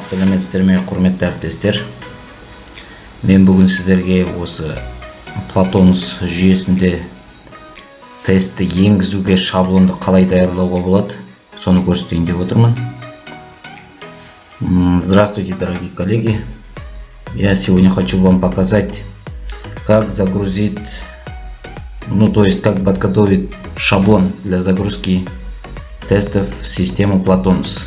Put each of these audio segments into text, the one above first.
сәлеметсіздер ме, құрметті әріптестер. Мен бүгін сіздерге осы Platonus жүйесінде тестті енгізуге шаблонды қалай даярлауға болады, соны көрсетейін деп отырмын. Здравствуйте, дорогие коллеги. Я сегодня хочу вам показать, как загрузить, то есть как подготовить шаблон для загрузки тестов в систему Platonus.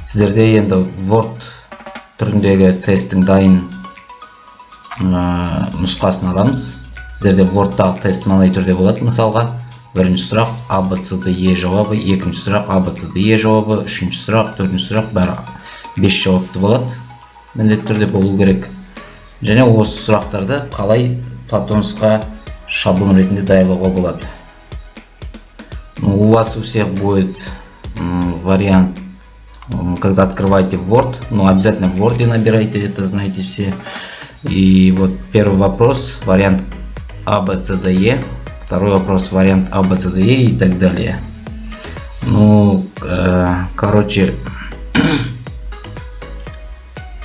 Сіздерде енді Word түріндегі тесттің дайын нұсқасын аламыз. Сіздерде Word'тағы тест мынандай түрде болады. Мысалға, бірінші сұрақ ABCDE жауабы, екінші сұрақ ABCDE жауабы, үшінші сұрақ, төртінші сұрақ, бәрі 5 жауапты болады. Міндетті түрде болу керек. Және осы сұрақтарды қалай Platonus'қа шаблон ретінде даярлауға болады. У вас у всех будет вариант, когда открываете Word, обязательно в Word набирайте, это знаете все. И вот первый вопрос, вариант ABCDE, второй вопрос, вариант ABCDE и так далее. Короче,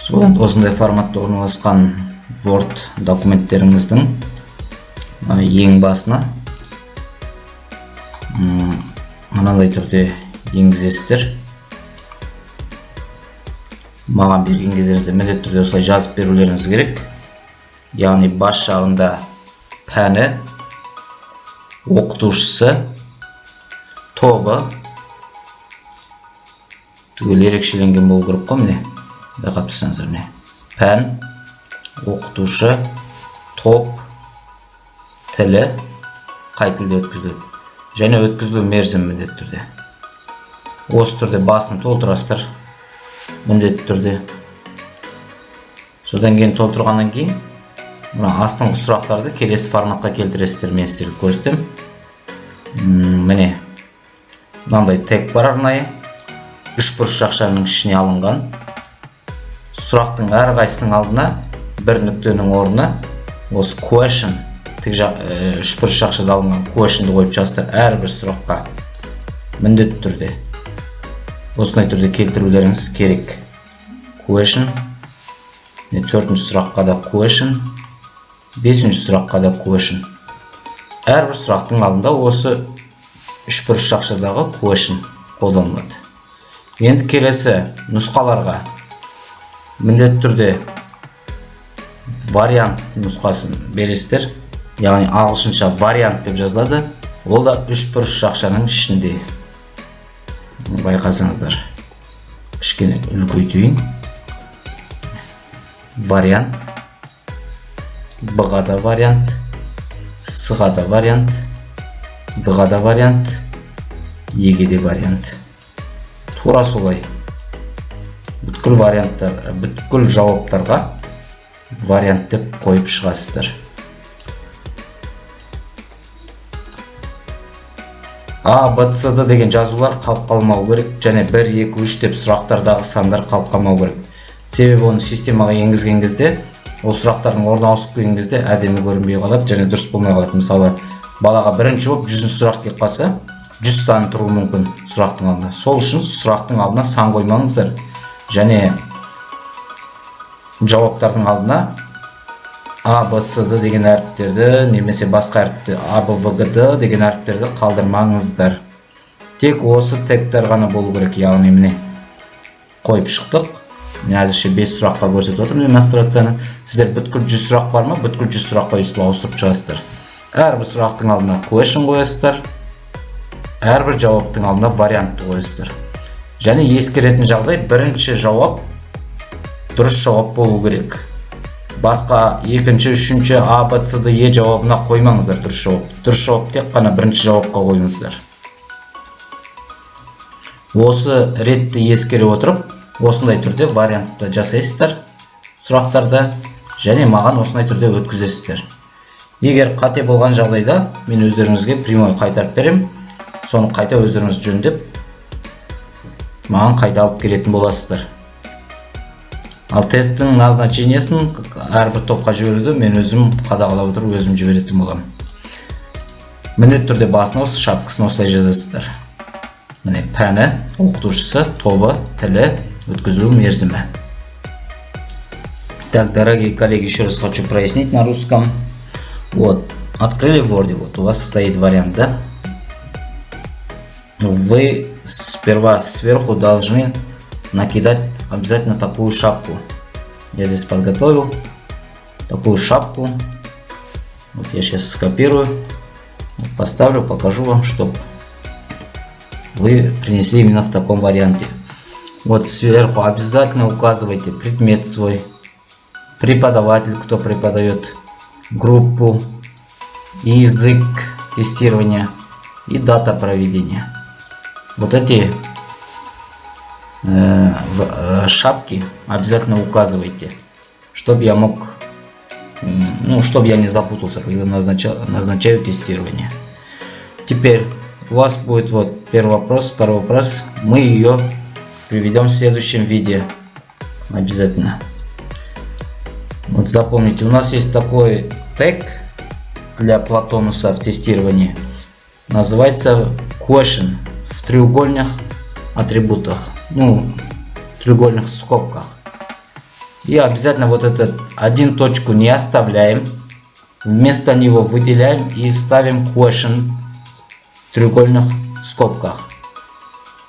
осындай форматта орналасқан Word документтеріңіздің ең басына мынандай түрде енгізесіздер. Маған берген кездеріңізде міндетті түрде осылай жазып берулеріңіз керек. Яғни бас жағында пәні, оқытушысы, тобы түгел ерекшеленген болу керек қой, міне. Байқап тұрсаңыздар, міне. Пән, оқытушы, топ, тілі қай тілде өткізіледі. Және өткізілу мерзімі міндетті түрде. Осы түрде басын толтырасыздар. Міндетті түрде. Содан кейін толтырғаннан кейін астыңғы сұрақтарды келесі форматқа келтіресіздер. Мен сіздерге көрсетем. Міне мынандай тег бар арнайы. Үшбұрыш жақшаның ішіне алынған. Сұрақтың әрқайсысының алдына бір нүктенің орнына осы question, үшбұрыш жақшада алынған question'ды қойып жазсыздар әрбір сұраққа. Міндетті түрде. Осындай түрде келтірулеріңіз керек. Question, төртінші сұраққа да question, бесінші сұраққа да question. Әрбір сұрақтың алдында осы үшбұрыш жақшадағы question қолданылады. Енді келесі нұсқаларға міндетті түрде вариант нұсқасын бересіздер. Яғни ағылшынша вариант деп жазылады. Ол да үшбұрыш жақшаның ішінде. Байқасаңыздар, кішкене үлкейтейін. Вариант, Б-ға да вариант, С-ға да вариант, Д-ға да вариант, Е-ге де вариант. Тура солай. Бүткіл варианттар, бүткіл жауаптарға вариант деп қойып шығасыздар. А, Б, С, Д деген жазулар қалып қалмау керек, және 1, 2, 3 деп сұрақтардағы сандар қалып қалмау керек. Себебі оны системаға енгізген кезде, ол сұрақтардың орнына ауысып келген кезде әдемі көрінбей қалады, және дұрыс болмай қалады. Мысалы, балаға бірінші болып 100 сұрақ келіп қалса, 100 сан тұруы мүмкін сұрақтың алдына. Сол үшін сұрақтың алдына сан қоймаңыздар. Және жауаптардың алдына А, Б, С, Д деген әріптерді, немесе басқа әріптерді, А, Б, В, Г, Д деген әріптерді қалдырмаңыздар. Тек осы тегтер ғана болу керек. Яғни міне қойып шықтық. Мен әзірше 5 сұраққа көрсетіп отырмын демонстрацияны. Сіздер бүткіл 100 сұрақ бар ма? Бүткіл 100 сұраққа өйстіп ауыстырып шығасыздар. Әрбір сұрақтың алдына question қоясыздар. Әрбір жауаптың алдына вариантты қоясыздар. Және ескеретін жағдай, бірінші жауап дұрыс жауап болу керек. Басқа екінші, үшінші, А, Б, С, Д, Е жауабына қоймаңыздар дұрыс жауап. Дұрыс жауап тек қана бірінші жауапқа қойыңыздар. Осы ретті ескере отырып, осындай түрде вариантты жасайсыздар сұрақтарды, және маған осындай түрде өткізесіздер. Егер қате болған жағдайда, мен өздеріңізге прямой қайтарып берем. Соны қайта өздеріңіз жөндеп, маған қайта алып келетін боласыздар. Ал тесттің назначениесін әрбір топқа жіберуді мен өзім қадағалап отырып, өзім жіберетін боламын. Міндетті түрде басына осы шапкасын осылай жазасыздар. Міне пәні, оқытушысы, тобы, тілі, өткізілу мерзімі. Так, дорогие коллеги, еще раз хочу прояснить на русском. Вот, открыли в Word, вот у вас стоит вариант, да? Вы сперва сверху должны накидать обязательно такую шапку. Я здесь подготовил такую шапку. Вот я сейчас скопирую, поставлю, покажу вам, чтобы вы принесли именно в таком варианте. Вот сверху обязательно указывайте предмет свой, преподаватель, кто преподает, группу, язык тестирования и дата проведения. Вот эти шапки обязательно указывайте, чтобы я мог, чтобы я не запутался, когда назначаю тестирование. Теперь у вас будет вот первый вопрос, второй вопрос. Мы ее приведем в следующем видео обязательно. Вот запомните, у нас есть такой тег для Платонуса в тестировании. Называется question в треугольных атрибутах. Треугольных скобках. И обязательно вот этот один точку не оставляем. Вместо него выделяем и ставим question в треугольных скобках.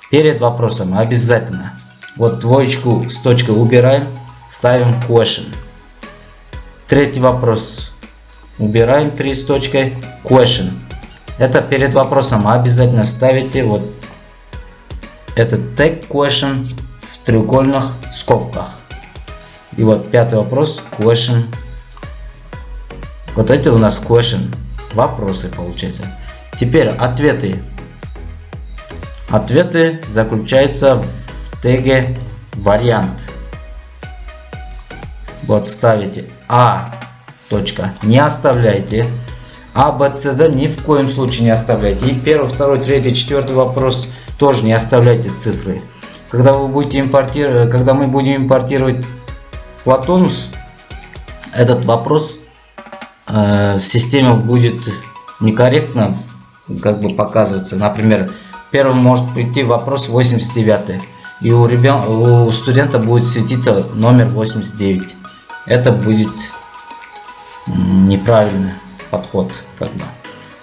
Перед вопросом обязательно. Вот двоечку с точкой убираем, ставим question. Третий вопрос. Убираем 3 с точкой question. Это перед вопросом обязательно ставите вот этот тег question в треугольных скобках. И вот пятый вопрос question. Вот эти у нас question. Вопросы получается. Теперь ответы. Ответы заключаются в теге вариант. Вот ставите А. Точка. Не оставляйте. А, Б, С, Д ни в коем случае не оставляйте. И первый, второй, третий, четвертый вопрос тоже не оставляйте цифры. Когда вы будете импортировать, когда мы будем импортировать Платонус, этот вопрос в системе будет некорректно показываться. Например, первым может прийти вопрос 89, и у студента будет светиться номер 89. Это будет неправильный подход.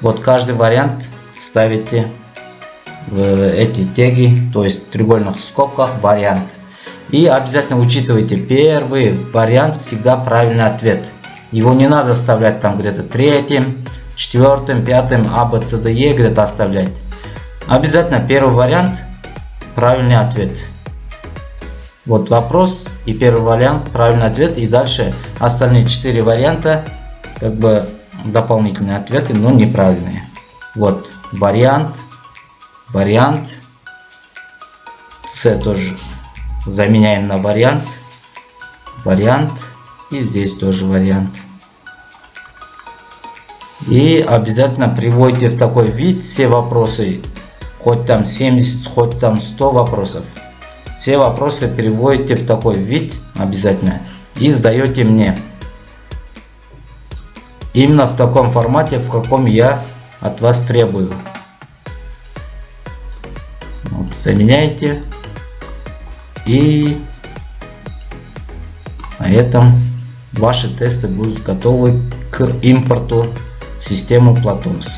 Вот каждый вариант ставите в эти теги, то есть в треугольных скобках вариант. И обязательно учитывайте, первый вариант всегда правильный ответ. Его не надо оставлять там где-то третьим, четвертым, пятым, А, Б, С, Д, Е где-то оставлять. Обязательно первый вариант правильный ответ. Вот вопрос и первый вариант правильный ответ, и дальше остальные 4 варианта дополнительные ответы, но неправильные. Вот вариант, вариант, С тоже заменяем на вариант, вариант, и здесь тоже вариант. И обязательно приводите в такой вид все вопросы, хоть там 70, хоть там 100 вопросов. Все вопросы переводите в такой вид обязательно и сдаете мне. Именно в таком формате, в каком я от вас требую. Вот, заменяете. И на этом ваши тесты будут готовы к импорту в систему Platonus.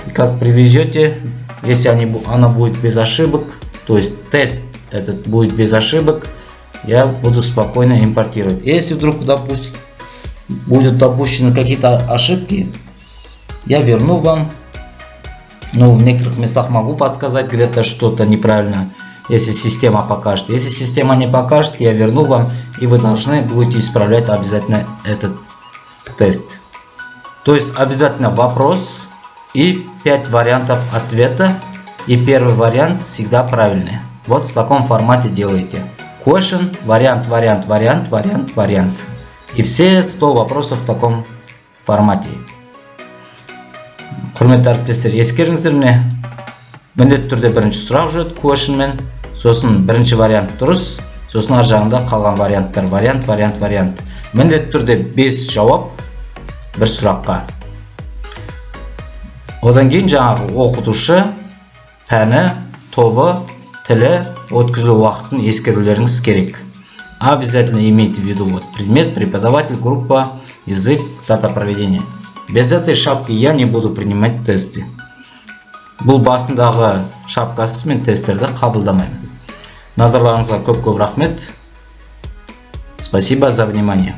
И как привезете, если она будет без ошибок, то есть тест этот будет без ошибок, я буду спокойно импортировать. Если вдруг, допустим, будут допущены какие-то ошибки, я верну вам. Но в некоторых местах могу подсказать где-то что-то неправильно, если система покажет. Если система не покажет, я верну вам, и вы должны будете исправлять обязательно этот тест. То есть обязательно вопрос и 5 вариантов ответа, и первый вариант всегда правильный. Вот в таком формате делаете. Question, вариант, вариант, вариант, вариант, вариант. И все 100 вопросов в таком формате. Құрметті әріптестер, ескеріңіздер міне. Міндетті түрде бірінші сұрақ жүреді question мен, сосын бірінші вариант дұрыс, сосын ар жағында қалған варианттар, вариант, вариант, вариант. Міндетті түрде 5 жауап бір сұраққа. Одан кейін жаңағы оқытушы, пәні, тобы тілі өткізілу уақытын ескерулеріңіз керек. Обязательно имейте в виду вот предмет, преподаватель, группа, язык, дата проведения. Без этой шапки я не буду принимать тесты. Бұл басындағы шапкасыз мен тесттерді қабылдамаймын. Назарларыңызға көп рахмет. Спасибо за внимание.